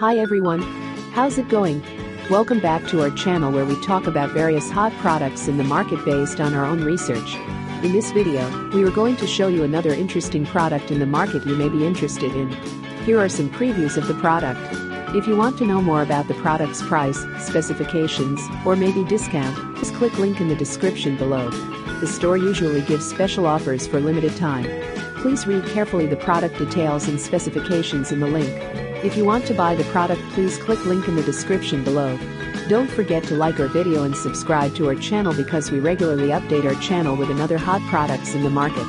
Hi everyone, how's it going? Welcome back to our channel where we talk about various hot products in the market based on our own research. In this video, we are going to show you another interesting product in the market you may be interested in. Here are some previews of the product. If you want to know more about the product's price, specifications, or maybe discount, just click link in the description below. The store usually gives special offers for limited time. Please read carefully the product details and specifications in the link. If you want to buy the product, please click link in the description below. Don't forget to like our video and subscribe to our channel because we regularly update our channel with another hot products in the market.